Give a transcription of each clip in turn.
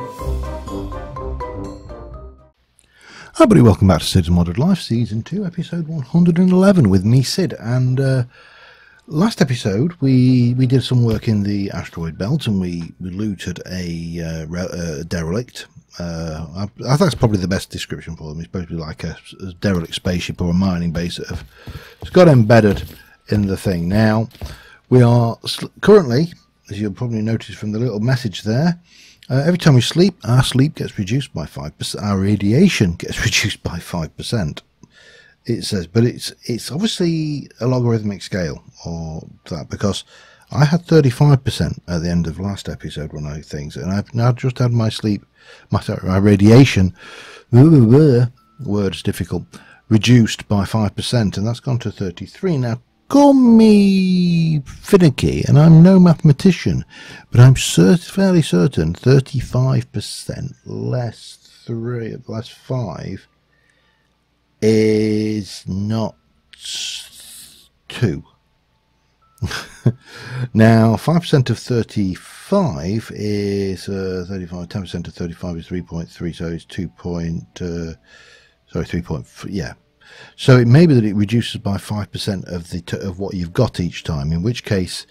Hi everybody, welcome back to Cids Modded Life, Season 2, Episode 111 with me, Cid. And last episode we did some work in the asteroid belt and we looted a derelict. I think that's probably the best description for them. It's supposed to be like a derelict spaceship or a mining base that it's got embedded in the thing. Now, we are currently, as you'll probably notice from the little message there, every time we sleep, our sleep gets reduced by 5%. Our radiation gets reduced by 5%. It says, but it's obviously a logarithmic scale, or that, because I had 35% at the end of last episode when I things, and I've now just had my sleep, my radiation, words difficult, reduced by 5%, and that's gone to 33 now. Call me finicky, and I'm no mathematician, but I'm fairly certain 35% less 5 is not 2. Now, 5% of 35 is 35. 10% of 35 is 3.3, so it's 3.4. Yeah. So it may be that it reduces by 5% of what you've got each time, in which case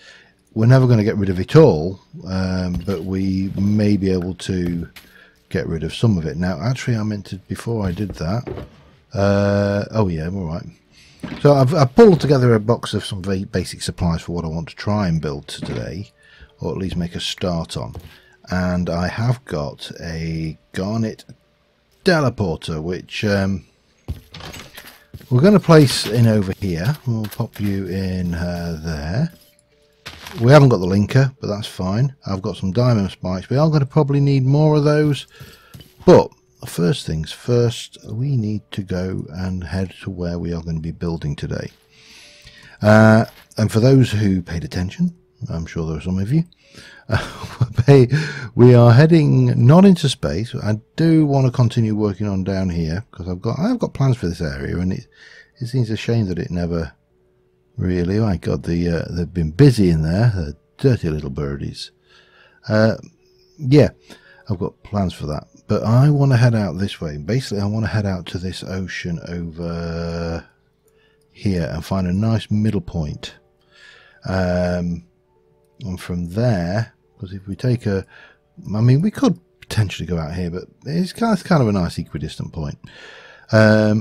we're never going to get rid of it all, but we may be able to get rid of some of it. Now, actually, I meant to, before I did that, oh yeah, all right. So I've pulled together a box of some very basic supplies for what I want to try and build today, or at least make a start on. And I have got a garnet teleporter, which we're going to place in over here. We'll pop you in there. We haven't got the linker, but that's fine. I've got some diamond spikes. We are going to probably need more of those. But first things first, we need to go and head to where we are going to be building today. And for those who paid attention, I'm sure there are some of you, we are heading not into space. I do want to continue working on down here because I've got plans for this area, and it seems a shame that it never really. Oh my God, they've been busy in there, the dirty little birdies. Yeah, I've got plans for that, but I want to head out this way. Basically, I want to head out to this ocean over here and find a nice middle point. And from there, because if we take I mean, we could potentially go out here, but it's kind of a nice equidistant point. Ow!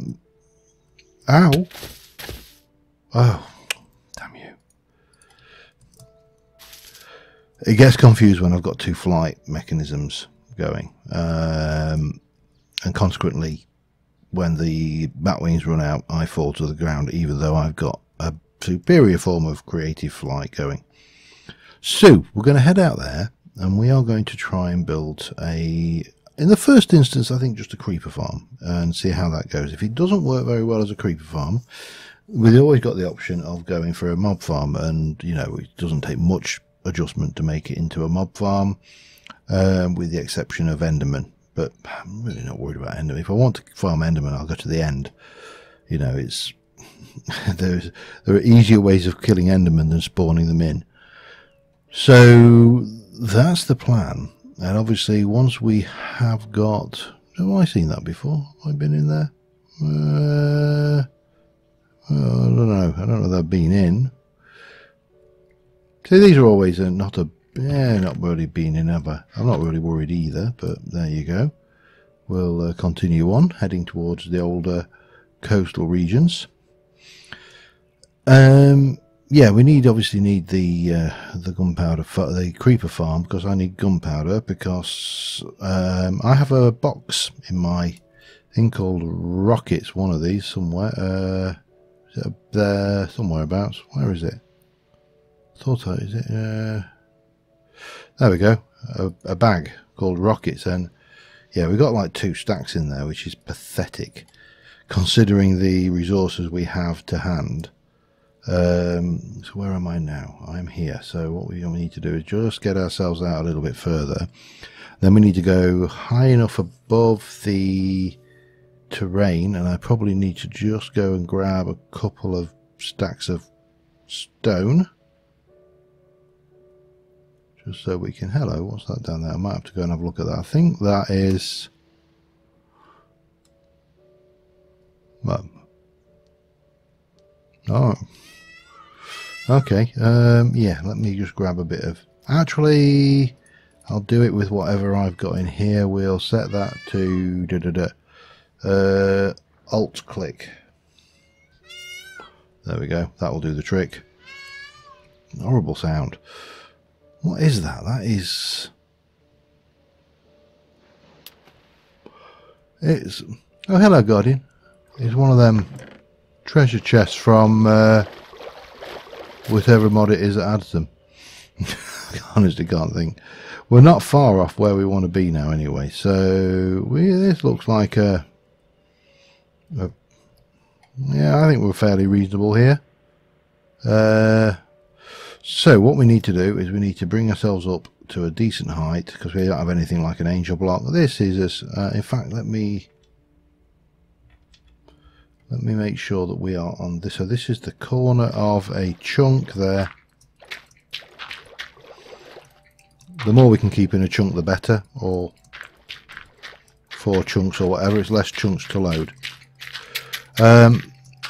Oh, damn you! It gets confused when I've got two flight mechanisms going, and consequently, when the bat wings run out, I fall to the ground, even though I've got a superior form of creative flight going. So we're going to head out there, and we are going to try and build in the first instance, I think just a creeper farm, and see how that goes. If it doesn't work very well as a creeper farm, we've always got the option of going for a mob farm, and you know, it doesn't take much adjustment to make it into a mob farm, with the exception of Enderman. But I'm really not worried about Enderman. If I want to farm Enderman, I'll go to the end. You know, it's there are easier ways of killing Enderman than spawning them in. So that's the plan, and obviously once we have got, have I seen that before? Have I been in there? I don't know if I've been in. See, these are always not really been in ever. I'm not really worried either, but there you go. We'll continue on, heading towards the older coastal regions. Yeah, we obviously need the gunpowder, the creeper farm, because I need gunpowder, because I have a box in my thing called rockets, one of these somewhere. Is it up there somewhere abouts? Where is it? Is it? There we go. A bag called rockets, and yeah, we got like 2 stacks in there, which is pathetic considering the resources we have to hand. So where am I now? I'm here. So what we need to do is just get ourselves out a little bit further. Then we need to go high enough above the terrain, and I probably need to just go and grab a couple of stacks of stone. just so we can... Hello, what's that down there? I might have to go and have a look at that. I think that is... Well, oh, okay. Yeah, let me just grab a bit of... Actually, I'll do it with whatever I've got in here. We'll set that to Alt click. There we go. That will do the trick. Horrible sound. What is that? That is... It's... Oh, hello, Guardian. It's one of them treasure chests from whatever mod it is that adds them. I honestly can't think. We're not far off where we want to be now anyway. So this looks like yeah, I think we're fairly reasonable here. So what we need to do is we need to bring ourselves up to a decent height, because we don't have anything like an angel block. This is in fact, let me make sure that we are on this. So this is the corner of a chunk there. The more we can keep in a chunk, the better, or 4 chunks or whatever. It's less chunks to load. And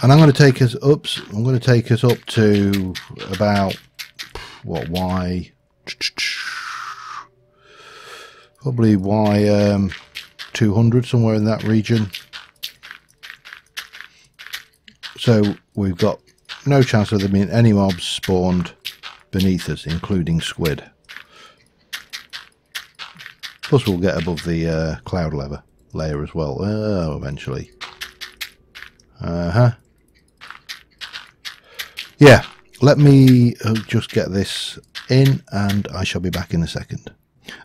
I'm going to take us up. I'm going to take us up to about what, Y? Probably Y 200, somewhere in that region. So we've got no chance of there being any mobs spawned beneath us, including squid. Plus we'll get above the cloud layer as well, eventually. Yeah, let me just get this in and I shall be back in a second.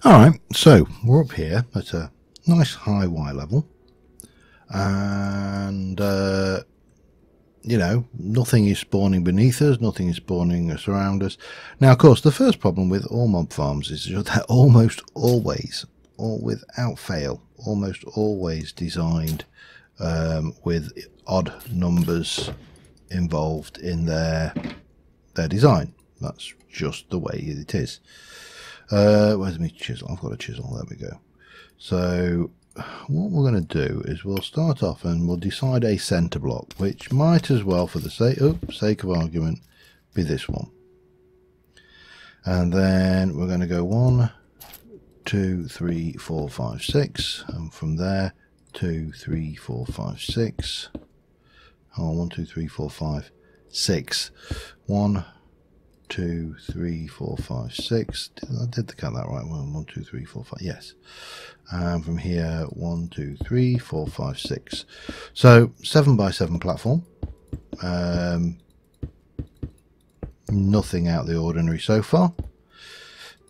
Alright, so we're up here at a nice high Y level. And... you know, nothing is spawning beneath us, nothing is spawning around us. Now, of course, the first problem with all mob farms is that they're almost always, or without fail, almost always designed with odd numbers involved in their design. That's just the way it is. Where's my chisel? I've got a chisel. There we go. So... what we're going to do is we'll start off and we'll decide a center block, which might as well, for the sake of argument, be this one. And then we're going to go 1, 2, 3, 4, 5, 6, and from there 2, 3, 4, 5, 6. Oh, 1, 2, 3, 4, 5, 6. 1, 2, 3, 4, 5, 6. I did the count that right. 1, 2, 3, 4, 5. Yes. And from here, 1, 2, 3, 4, 5, 6. So 7 by 7 platform. Nothing out of the ordinary so far.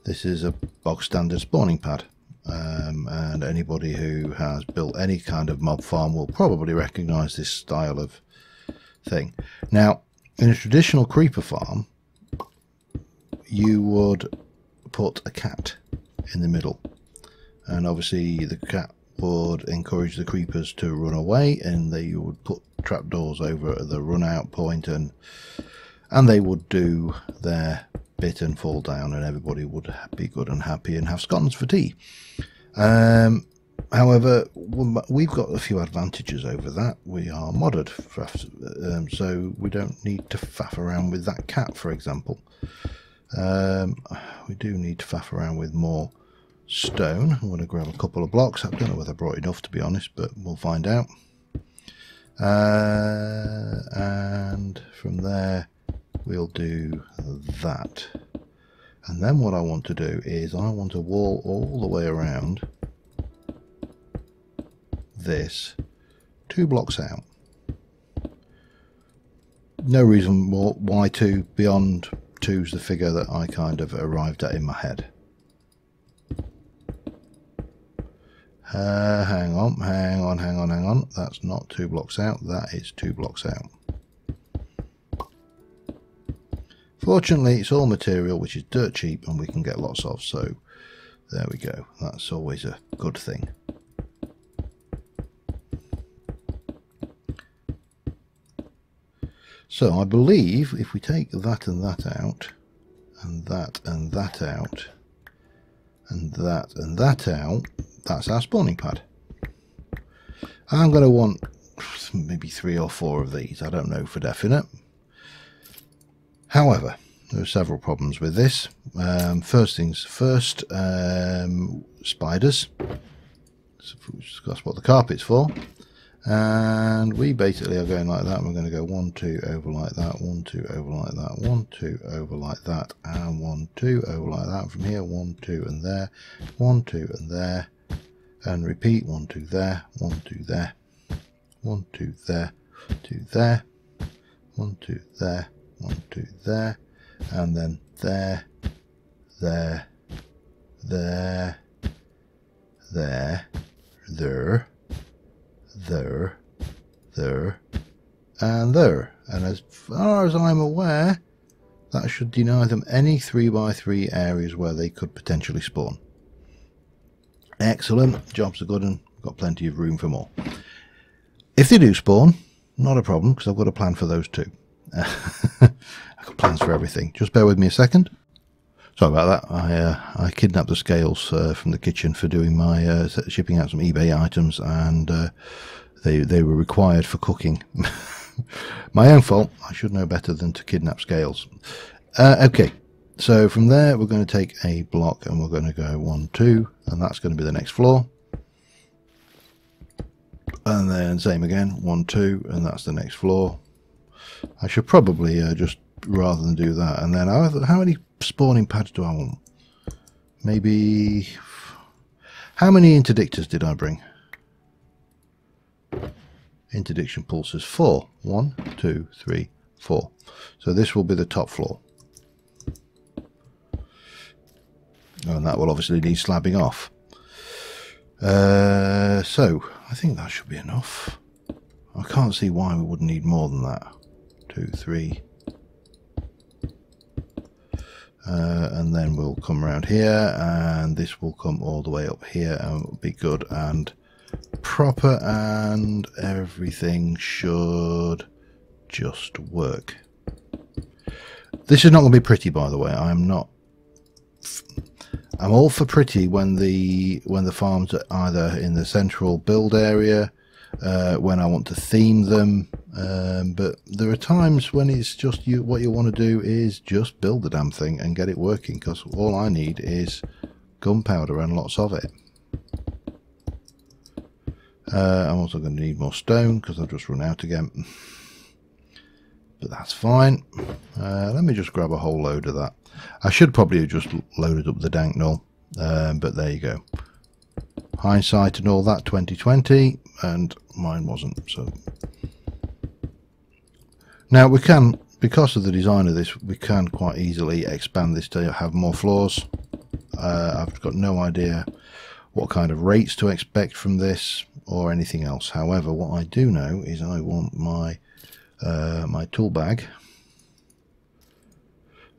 This is a bog standard spawning pad. And anybody who has built any kind of mob farm will probably recognize this style of thing. Now, in a traditional creeper farm, you would put a cat in the middle, and obviously the cat would encourage the creepers to run away, and they would put trapdoors over at the run out point, and they would do their bit and fall down, and everybody would be good and happy and have scones for tea. However, we've got a few advantages over that. We are modded, so we don't need to faff around with that cat, for example. We do need to faff around with more stone. I'm going to grab a couple of blocks. I don't know whether I brought enough, to be honest, but we'll find out. And from there we'll do that. And then what I want to do is I want to wall all the way around this 2 blocks out. No reason why 2 beyond 2's the figure that I kind of arrived at in my head. Hang on. That's not 2 blocks out. That is 2 blocks out. Fortunately, it's all material which is dirt cheap and we can get lots of, so there we go. That's always a good thing. So I believe if we take that and that out, and that and that out, and that out. That's our spawning pad. I'm going to want maybe 3 or 4 of these. I don't know for definite. However, there are several problems with this. First things first, spiders. So that's what the carpet's for. And we basically are going like that. And we're going to go 1, 2 over like that, 1, 2 over like that, 1, 2 over like that, and 1, 2 over like that. From here, 1, 2 and there, 1, 2 and there, and repeat 1, 2 there, 1, 2 there, 1, 2 there, 2 there, 1, 2 there, 1, 2 there, and then there, there, there, there, there, there, there, and there. And as far as I'm aware, that should deny them any 3x3 areas where they could potentially spawn. Excellent, jobs are good and got plenty of room for more. If they do spawn, not a problem, because I've got a plan for those too. I've got plans for everything. Just bear with me a second. Sorry about that. I kidnapped the scales from the kitchen for doing my shipping out some eBay items, and they were required for cooking. My own fault. I should know better than to kidnap scales. Okay, so from there we're going to take a block and we're going to go 1, 2, and that's going to be the next floor. And then same again, 1, 2, and that's the next floor. I should probably just, rather than do that, and then how many spawning pads do I want? Maybe, how many interdictors did I bring? Interdiction pulses 4. 1, 2, 3, 4. So this will be the top floor. And that will obviously need slabbing off. So I think that should be enough. I can't see why we wouldn't need more than that. 2, 3. And then we'll come around here, and this will come all the way up here, and it'll be good and proper, and everything should just work. This is not going to be pretty, by the way. I'm all for pretty when the farms are either in the central build area, when I want to theme them, but there are times when it's just what you want to do is just build the damn thing and get it working, because all I need is gunpowder and lots of it. I'm also going to need more stone because I've just run out again, but that's fine. Let me just grab a whole load of that. I should probably have just loaded up the dank null, but there you go. Hindsight and all that, 2020, and mine wasn't. So now we can, because of the design of this, we can quite easily expand this to have more floors. I've got no idea what kind of rates to expect from this or anything else. However, what I do know is I want my my tool bag,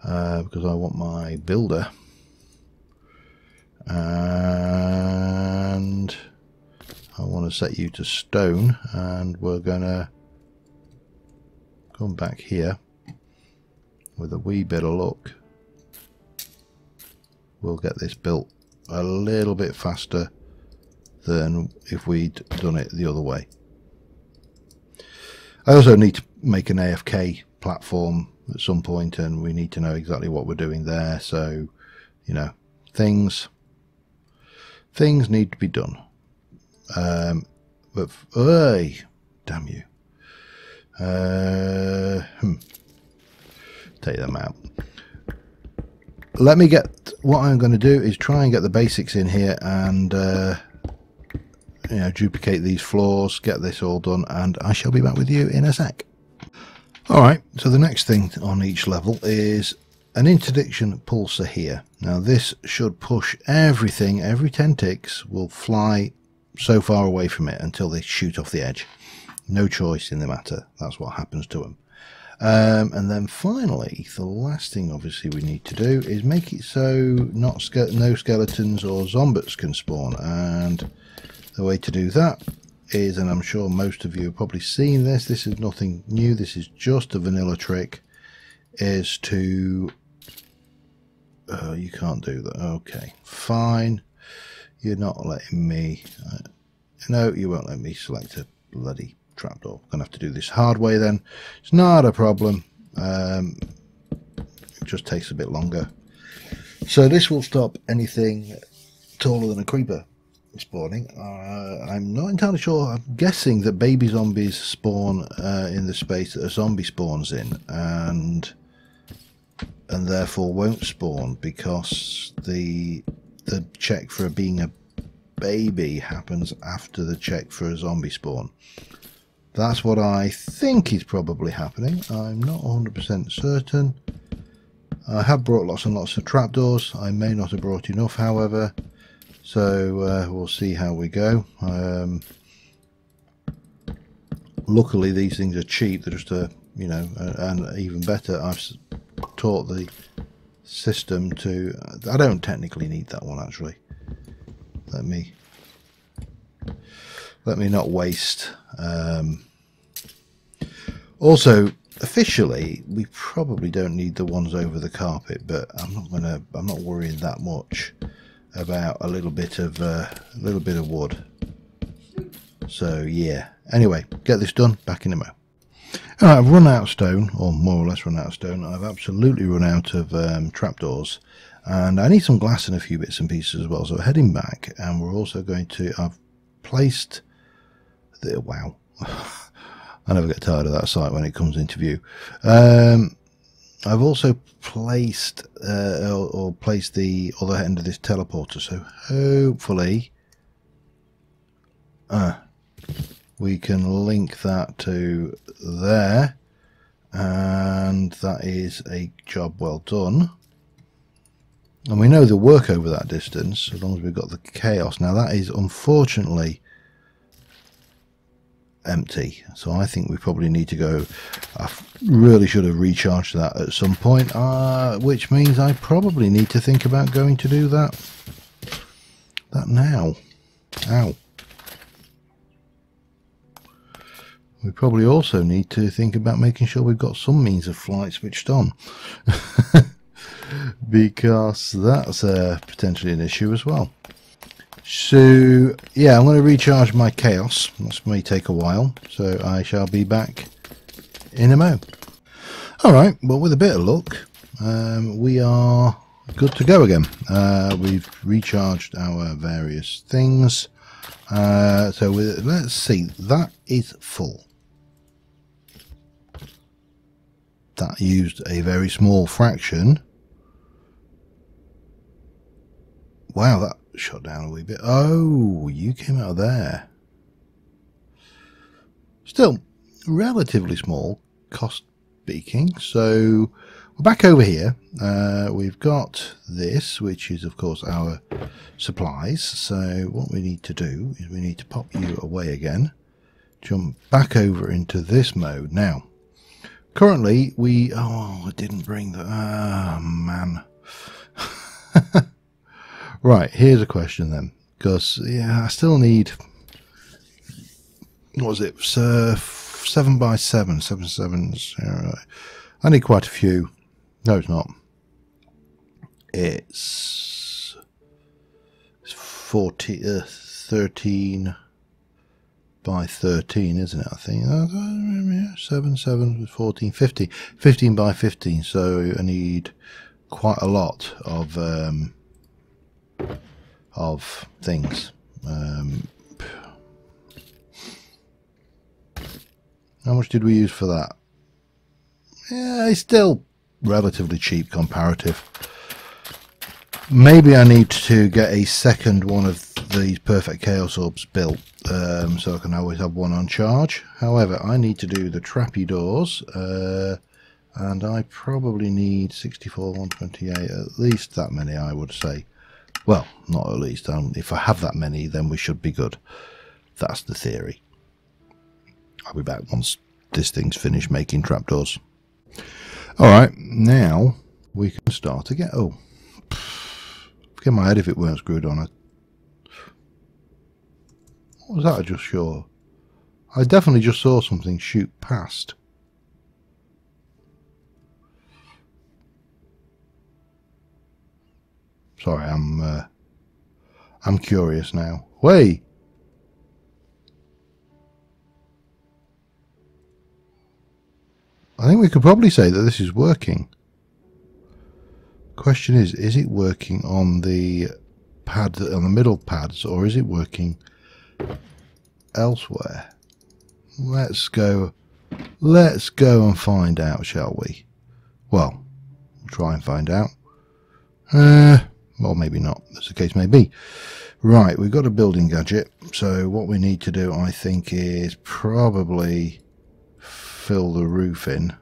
because I want my builder, and I want to set you to stone, and we're gonna come back here with a wee bit of luck. We'll get this built a little bit faster than if we'd done it the other way. I also need to make an AFK platform at some point, and we need to know exactly what we're doing there. So, you know, things need to be done. But hey, damn you. Take them out. Let me get, what I'm going to do is try and get the basics in here, and you know, duplicate these floors, get this all done, and I shall be back with you in a sec. Alright, so the next thing on each level is an interdiction pulsar here. Now this should push everything, every 10 ticks will fly so far away from it until they shoot off the edge. No choice in the matter, that's what happens to them. And then finally, the last thing obviously we need to do is make it so no skeletons or zombies can spawn, and the way to do that is, and I'm sure most of you have probably seen this, this is nothing new, this is just a vanilla trick, is to You can't do that. Okay, fine. You're not letting me... no, you won't let me select a bloody trapdoor. I'm going to have to do this hard way then. It's not a problem. It just takes a bit longer. So this will stop anything taller than a creeper spawning. I'm not entirely sure. I'm guessing that baby zombies spawn in the space that a zombie spawns in, and therefore won't spawn because the check for being a baby happens after the check for a zombie spawn. That's what I think is probably happening. I'm not 100% certain. I have brought lots and lots of trapdoors. I may not have brought enough, however. So we'll see how we go. Luckily, these things are cheap. They're just you know, and even better, I've taught the system to. I don't technically need that one actually. Let me not waste. Also, officially, we probably don't need the ones over the carpet, but I'm not worrying that much about a little bit of wood. So yeah. Anyway, get this done. Back in a mo. Alright, I've run out of stone, or more or less run out of stone. I've absolutely run out of trapdoors, and I need some glass and a few bits and pieces as well. So heading back, and we're also going to. I've placed the wow. I never get tired of that site when it comes into view. I've also placed placed the other end of this teleporter, so hopefully we can link that to there, and that is a job well done. And we know they'll work over that distance as long as we've got the chaos. Now that is unfortunately empty, so I think we probably need to go. I really should have recharged that at some point, which means I probably need to think about going to do that now. Ow. We probably also need to think about making sure we've got some means of flight switched on because that's potentially an issue as well. So yeah, I'm going to recharge my chaos. This may take a while, so I shall be back in a mo. Alright, well, with a bit of luck, we are good to go again. We've recharged our various things. So let's see, that is full. That used a very small fraction. Wow, that shut down a wee bit. Oh, you came out of there. Still relatively small, cost speaking. So we're back over here. We've got this, which is of course our supplies. So what we need to do is we need to pop you away again, jump back over into this mode. Now currently I didn't bring the man. Right, here's a question then, because yeah, I still need, what was it, 7 by 7, 7 sevens. Yeah, I need quite a few. No, it's not. It's 13 by 13, isn't it? I think 7 7 14 15 15 by 15. So I need quite a lot of things. How much did we use for that? Yeah, it's still relatively cheap comparative. Maybe I need to get a second one of these perfect chaos orbs built, so I can always have one on charge. However, I need to do the trappy doors, and I probably need 64 128, at least that many, I would say. Well, not at least. If I have that many, then we should be good. That's the theory. I'll be back once this thing's finished making trapdoors. Alright, now we can start again. Oh, forget my head if it weren't screwed on. What was that I just saw? I definitely just saw something shoot past. Sorry, I'm curious now. Wait. I think we could probably say that this is working. Question is it working on the pad, on the middle pads, or is it working elsewhere? Let's go and find out, shall we? Well, we'll try and find out. Well, maybe not, as the case may be. Right, we've got a building gadget, so what we need to do, I think, is probably fill the roof in,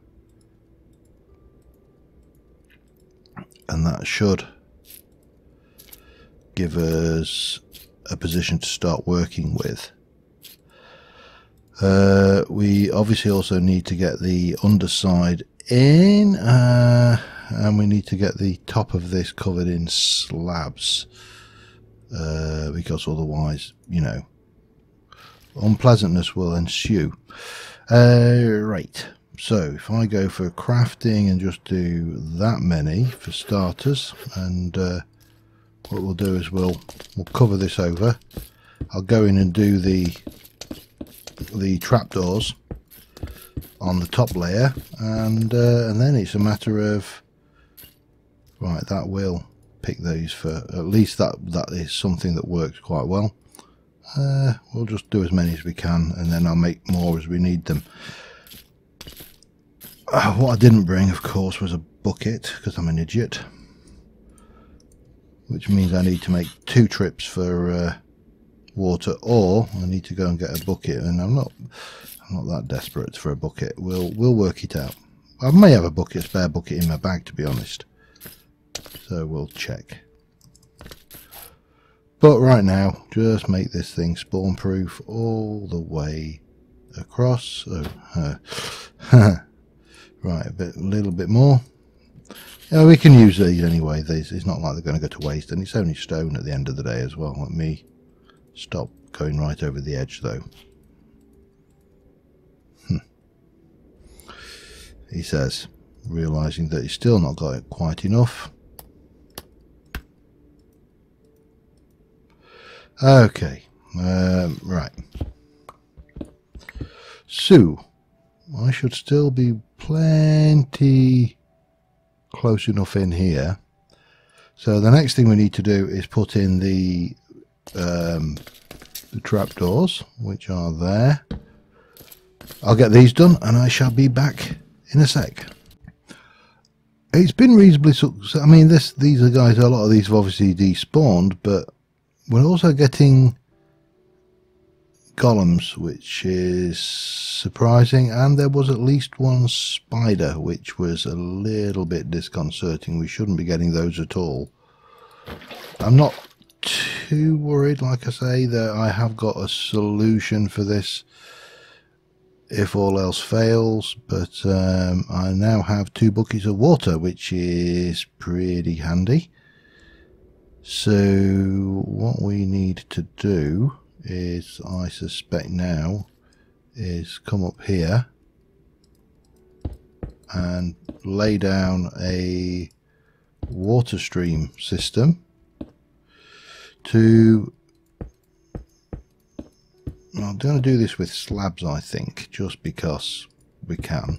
and that should give us a position to start working with. We obviously also need to get the underside in, and we need to get the top of this covered in slabs, because otherwise, you know, unpleasantness will ensue. Right, so if I go for crafting and just do that many for starters, and what we'll do is we'll cover this over. I'll go in and do the trapdoors on the top layer, and then it's a matter of, right, that will pick those for, at least that is something that works quite well. We'll just do as many as we can, and then I'll make more as we need them. What I didn't bring, of course, was a bucket, because I'm an idiot, which means I need to make 2 trips for water, or I need to go and get a bucket, and I'm not that desperate for a bucket. We'll work it out. I may have a spare bucket in my bag, to be honest, so we'll check. But right now, just make this thing spawn proof all the way across. Right, a little bit more. Yeah, we can use these anyway. It's not like they're going to go to waste, and it's only stone at the end of the day as well. Let me stop going right over the edge, though. He says, realising that he's still not got it quite enough. Okay, right. So, I should still be plenty close enough in here. So the next thing we need to do is put in the trapdoors, which are there. I'll get these done, and I shall be back in a sec. It's been reasonably successful. I mean, these are guys. A lot of these have obviously despawned, but we're also getting golems, which is surprising, and there was at least one spider, which was a little bit disconcerting. We shouldn't be getting those at all. I'm not too worried, like I say, that I have got a solution for this if all else fails, but I now have 2 buckets of water, which is pretty handy. So what we need to do is, I suspect now, is come up here and lay down a water stream system to, I'm going to do this with slabs, I think, just because we can.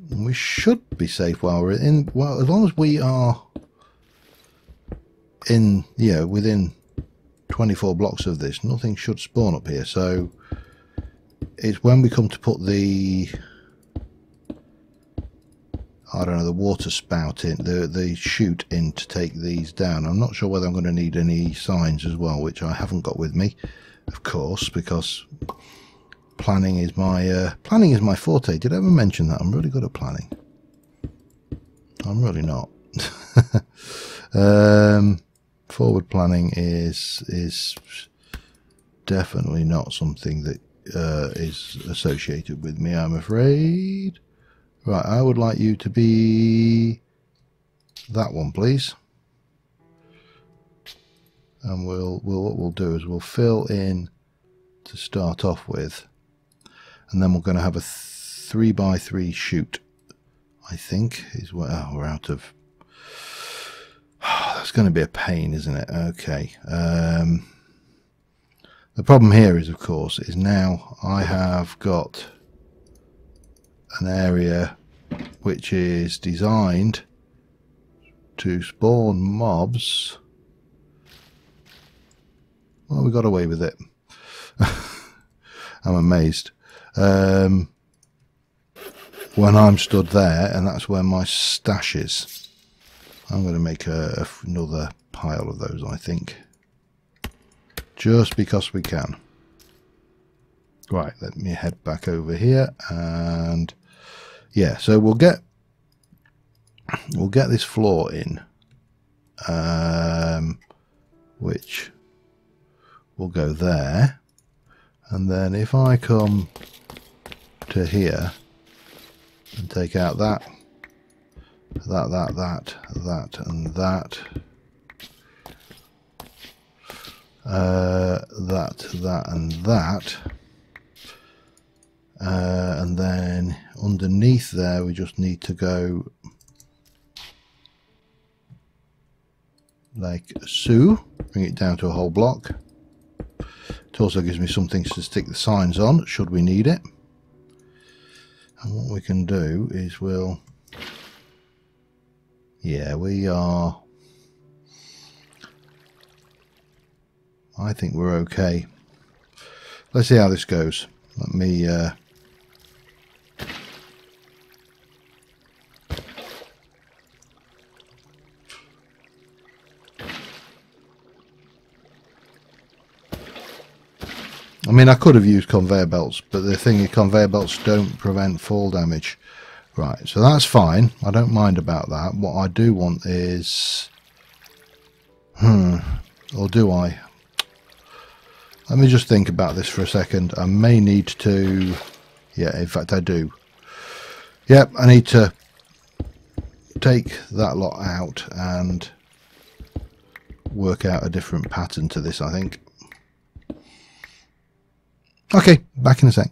We should be safe while we're in, well, as long as we are in, yeah, within 24 blocks of this, nothing should spawn up here. So it's when we come to put the, I don't know, the water spout in, the chute in to take these down. I'm not sure whether I'm going to need any signs as well, which I haven't got with me, of course, because planning is my forte. Did I ever mention that? I'm really good at planning. I'm really not. Forward planning is definitely not something that is associated with me, I'm afraid. Right, I would like you to be that one, please. And what we'll do is we'll fill in to start off with, and then we're going to have a 3x3 chute, I think, is what, oh, we're out of it's going to be a pain, isn't it? Okay. The problem here is, of course, is now I have got an area which is designed to spawn mobs. Well, we got away with it. I'm amazed. When I'm stood there, and that's where my stash is. I'm going to make another pile of those, I think. Just because we can. Right, let me head back over here, and yeah, so we'll get this floor in, which will go there, and then if I come to here and take out that, and that, and that, and then underneath there we just need to go like so, bring it down to a whole block. It also gives me some things to stick the signs on should we need it. And what we can do is I think we're okay. Let's see how this goes. Let me I mean, I could have used conveyor belts, but the thing is, conveyor belts don't prevent fall damage. Right, so that's fine. I don't mind about that. What I do want is... or do I? Let me just think about this for a second. I may need to... Yeah, in fact I do. Yep, I need to take that lot out and work out a different pattern to this, I think. Okay, back in a sec.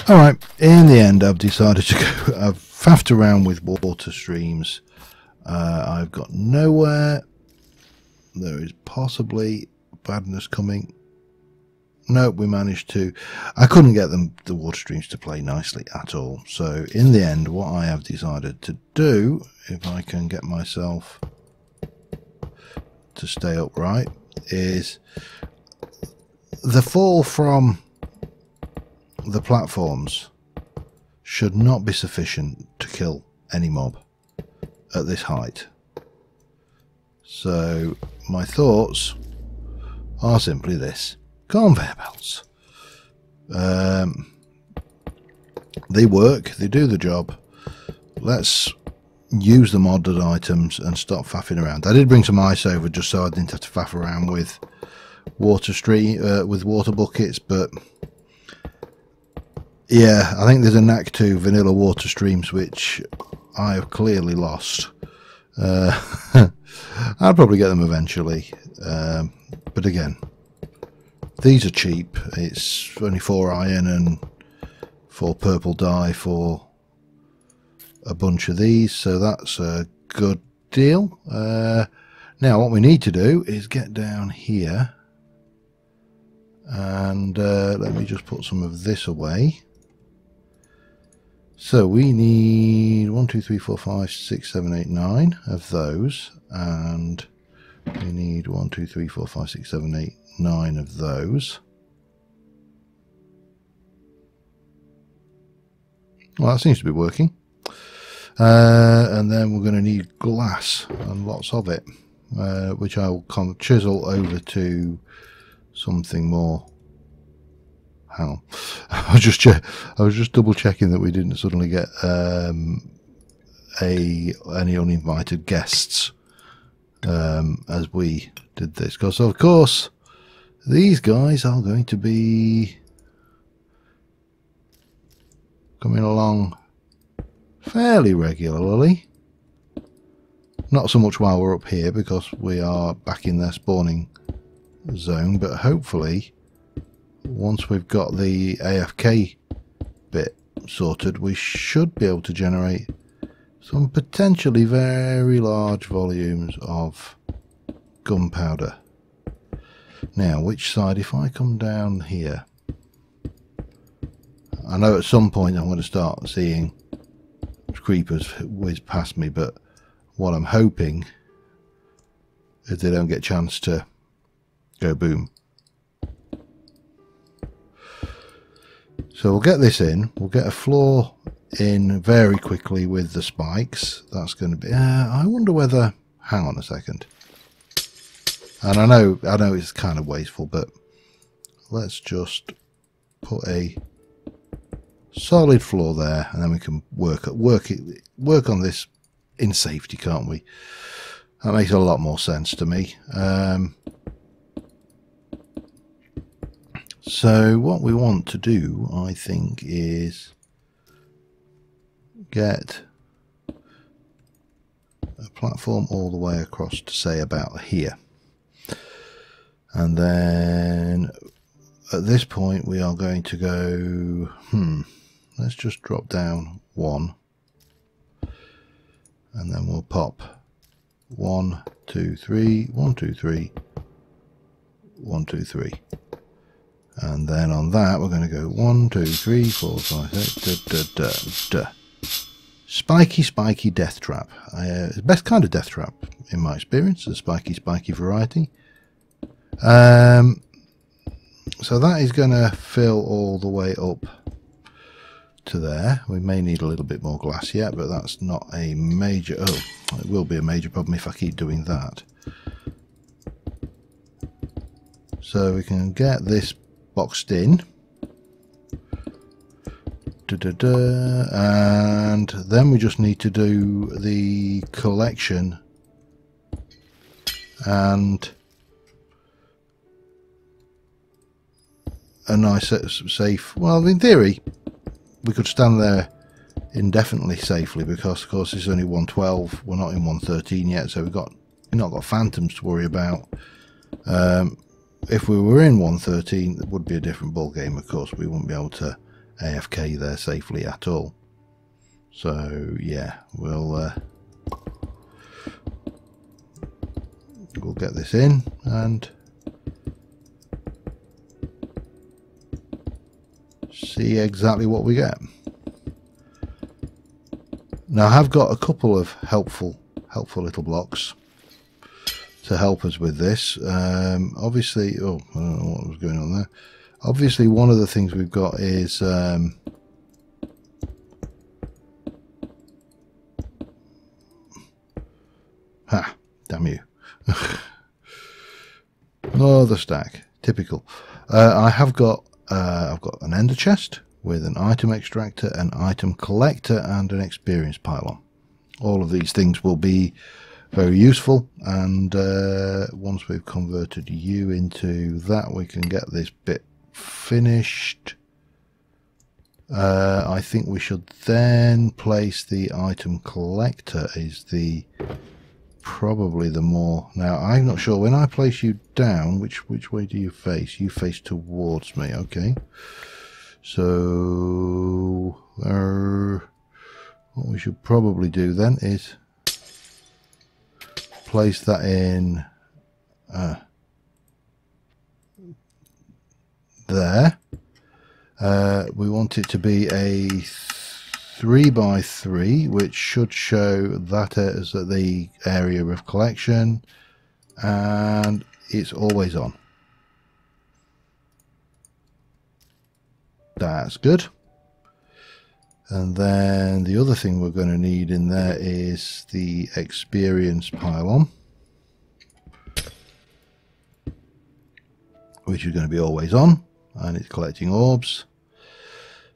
Alright, in the end I've decided to go... I've faffed around with water streams. I've got nowhere. There is possibly badness coming. Nope, we managed to... I couldn't get the water streams to play nicely at all. So in the end, what I have decided to do, if I can get myself to stay upright, is the fall from the platforms should not be sufficient to kill any mob at this height. So my thoughts are simply this: conveyor belts. They work, they do the job. Let's use the modded items and stop faffing around. I did bring some ice over just so I didn't have to faff around with with water buckets, but yeah, I think there's a knack to vanilla water streams which I have clearly lost. I'll probably get them eventually, but again, these are cheap. It's only 4 iron and 4 purple dye for a bunch of these, so that's a good deal. Now what we need to do is get down here, and let me just put some of this away. So we need 1, 2, 3, 4, 5, 6, 7, 8, 9 of those, and we need 1, 2, 3, 4, 5, 6, 7, 8, 9 of those. Well, that seems to be working. And then we're going to need glass, and lots of it, which I will chisel over to something more. Hang on, I was just double checking that we didn't suddenly get any uninvited guests as we did this, because of course these guys are going to be coming along fairly regularly. Not so much while we're up here because we are back in their spawning zone, but hopefully once we've got the AFK bit sorted, we should be able to generate some potentially very large volumes of gunpowder. Now, which side? If I come down here, I know at some point I'm going to start seeing creepers whiz past me, but what I'm hoping is they don't get a chance to go boom. So we'll get this in. We'll get a floor in very quickly with the spikes. That's going to be... I wonder whether... Hang on a second. And I know it's kind of wasteful, but let's just put a solid floor there, and then we can work on this in safety, can't we? That makes a lot more sense to me. So what we want to do, I think, is get a platform all the way across to, say, about here. And then at this point we are going to go, let's just drop down 1. And then we'll pop 1, 2, 3, 1, 2, 3, 1, 2, 3. And then on that we're going to go 1, 2, 3, 4, 5, 6, spiky death trap. It's the best kind of death trap in my experience, the spiky variety. So that is going to fill all the way up to there. We may need a little bit more glass yet, but that's not a major... Oh, it will be a major problem if I keep doing that. So we can get this boxed in. And then we just need to do the collection and a nice safe... Well, in theory we could stand there indefinitely safely, because of course it's only 112, we're not in 113 yet, so we've not got phantoms to worry about. If we were in 113, it would be a different ball game. Of course, we wouldn't be able to AFK there safely at all. So yeah, we'll get this in and see exactly what we get. Now I have got a couple of helpful little blocks to help us with this. Obviously, oh, I don't know what was going on there. Obviously, one of the things we've got is damn you. Oh, the stack, typical. I've got an ender chest with an item extractor, an item collector, and an experience pylon. All of these things will be very useful, and once we've converted you into that, we can get this bit finished. I think we should then place the item collector is probably the more... Now I'm not sure, when I place you down, which way do you face? You face towards me, okay. So what we should probably do then is place that in there. We want it to be a 3x3, which should show that as the area of collection, and it's always on. That's good. And then the other thing we're going to need in there is the experience pylon, which is going to be always on, and it's collecting orbs.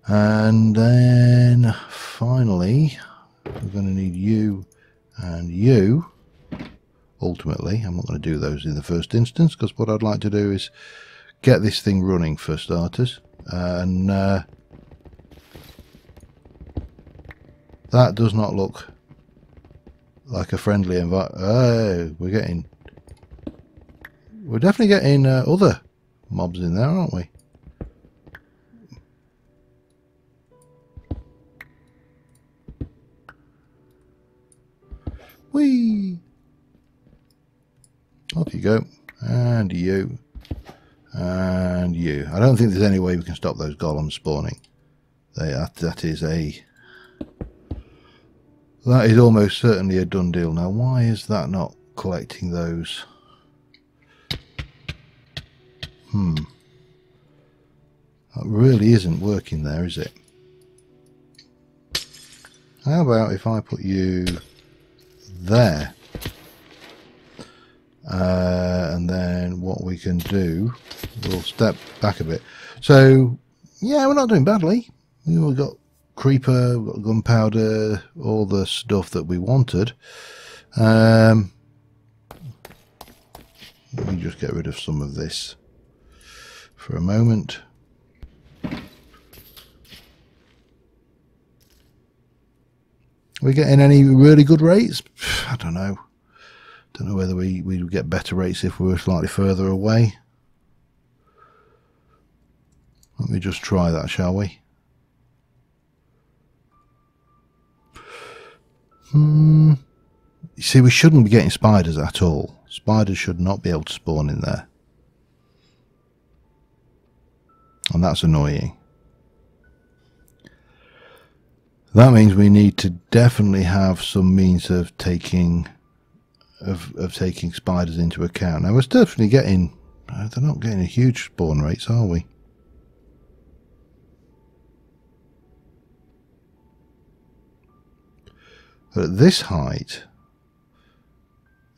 And then finally we're going to need you and you. Ultimately, I'm not going to do those in the first instance, because what I'd like to do is get this thing running for starters. And that does not look like a friendly environment. Oh, we're definitely getting other mobs in there, aren't we? Whee! Off you go. And you. And you. I don't think there's any way we can stop those golems spawning. That is almost certainly a done deal. Now, why is that not collecting those? That really isn't working there, is it? How about if I put you there? And then what we can do, we'll step back a bit. So, yeah, we're not doing badly. We've got creeper, we've got gunpowder, all the stuff that we wanted. Let me just get rid of some of this for a moment. Are we getting any really good rates? I don't know. Don't know whether we would get better rates if we were slightly further away. Let me just try that, shall we? You see, we shouldn't be getting spiders at all. Spiders should not be able to spawn in there. And that's annoying. That means we need to definitely have some means of taking spiders into account. Now we're definitely getting, they're not getting a huge spawn rates, are we? But at this height,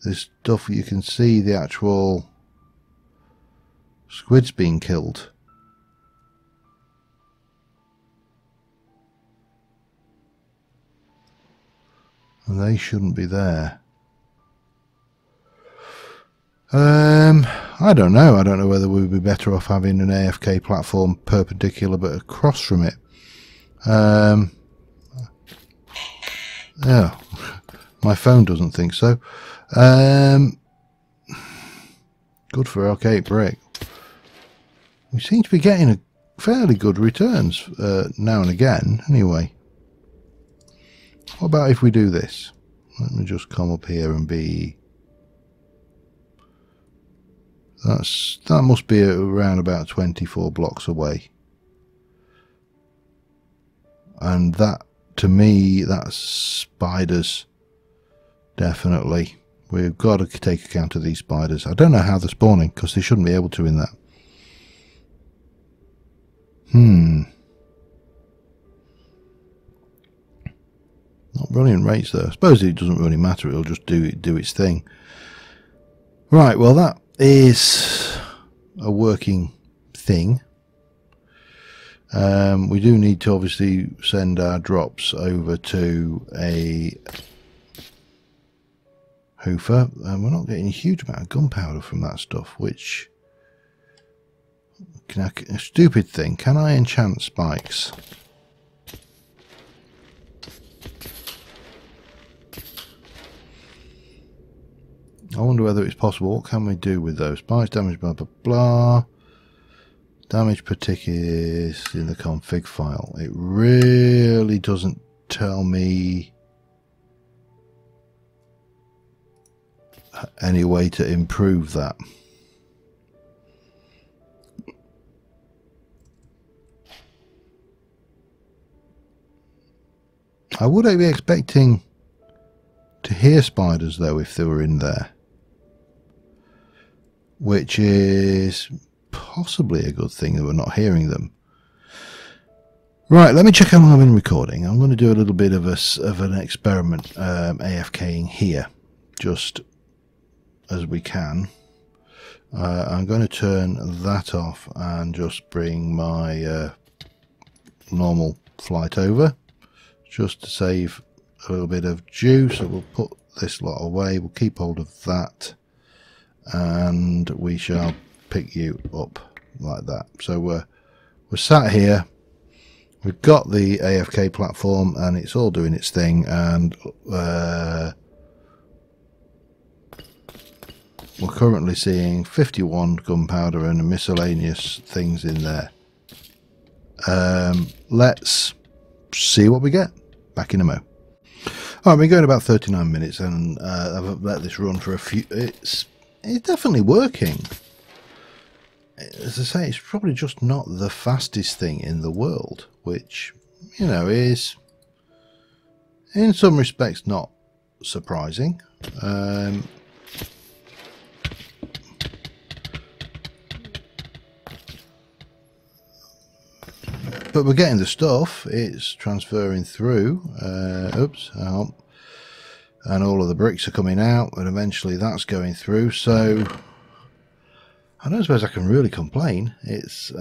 this stuff, you can see the actual squids being killed. And they shouldn't be there. I don't know. I don't know whether we'd be better off having an AFK platform perpendicular but across from it. Yeah, my phone doesn't think so. Good for arcade brick. We seem to be getting a fairly good returns now and again. Anyway, what about if we do this? Let me just come up here and be. That must be around about 24 blocks away, and that, to me, that's spiders. Definitely, we've got to take account of these spiders. I don't know how they're spawning because they shouldn't be able to in that. Not brilliant rates though. I suppose it doesn't really matter. It'll just do its thing. Right. Well, that is a working thing. We do need to obviously send our drops over to a hoofer, and we're not getting a huge amount of gunpowder from that stuff, which a stupid thing. Can I enchant spikes? I wonder whether it's possible. What can we do with those? Spikes, damage, blah blah blah. Damage per tick is in the config file. It really doesn't tell me any way to improve that. I would be expecting to hear spiders though if they were in there, which is possibly a good thing that we're not hearing them. Right, let me check how long I've been recording. I'm going to do a little bit of an experiment AFKing here, just as we can. I'm going to turn that off and just bring my normal flight over, just to save a little bit of juice. So we'll put this lot away, we'll keep hold of that, and we shall pick you up like that. So we're sat here, we've got the AFK platform and it's all doing its thing, and we're currently seeing 51 gunpowder and miscellaneous things in there. Let's see what we get. Back in a mo. Alright, we're going about 39 minutes, and I've let this run for a few. It's it's definitely working. As I say, it's probably just not the fastest thing in the world, which, you know, is in some respects not surprising. But we're getting the stuff. It's transferring through. Oops, and all of the bricks are coming out, and eventually that's going through. So I don't suppose I can really complain. It's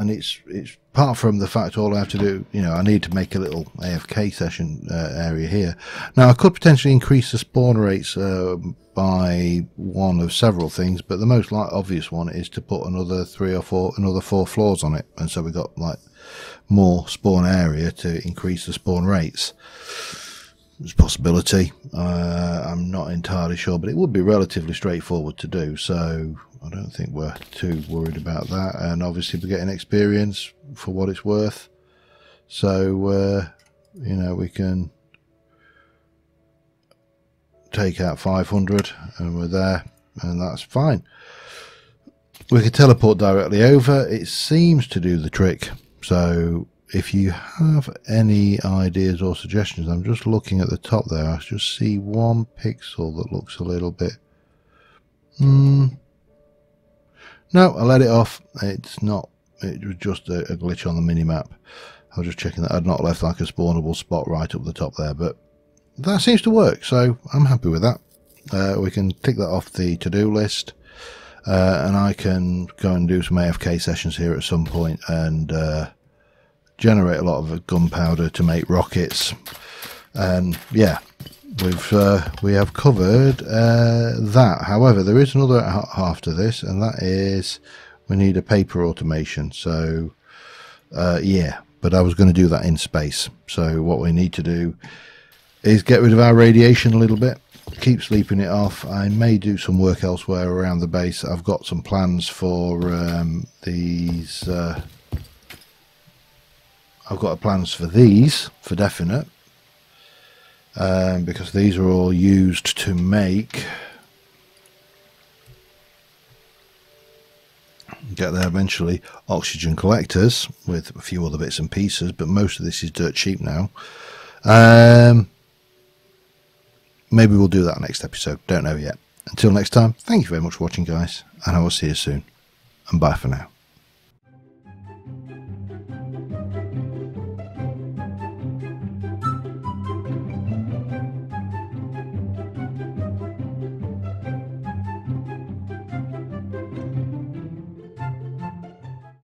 apart from the fact all I have to do, you know, I need to make a little AFK session area here. Now I could potentially increase the spawn rates by one of several things, but the most obvious one is to put another 4 floors on it, and so we've got like more spawn area to increase the spawn rates. There's a possibility. I'm not entirely sure, but it would be relatively straightforward to do, so I don't think we're too worried about that. And obviously we're getting experience for what it's worth, so you know, we can take out 500 and we're there, and that's fine. We can teleport directly over. It seems to do the trick. So if you have any ideas or suggestions, I'm just looking at the top there. I just see one pixel that looks a little bit... No, I let it off. It's not. It was just a glitch on the mini-map. I was just checking that I'd not left like a spawnable spot right up the top there, but that seems to work, so I'm happy with that. We can tick that off the to-do list. And I can go and do some AFK sessions here at some point and generate a lot of gunpowder to make rockets. And yeah, we have covered that. However, there is another half to this, and that is we need a paper automation. So yeah, but I was going to do that in space. So what we need to do is get rid of our radiation a little bit. Keep sleeping it off. I may do some work elsewhere around the base. I've got some plans for these. I've got plans for these for definite, because these are all used to make. Get there eventually. Oxygen collectors with a few other bits and pieces, but most of this is dirt cheap now. Maybe we'll do that next episode. Don't know yet. Until next time, thank you very much for watching, guys, and I will see you soon. And bye for now.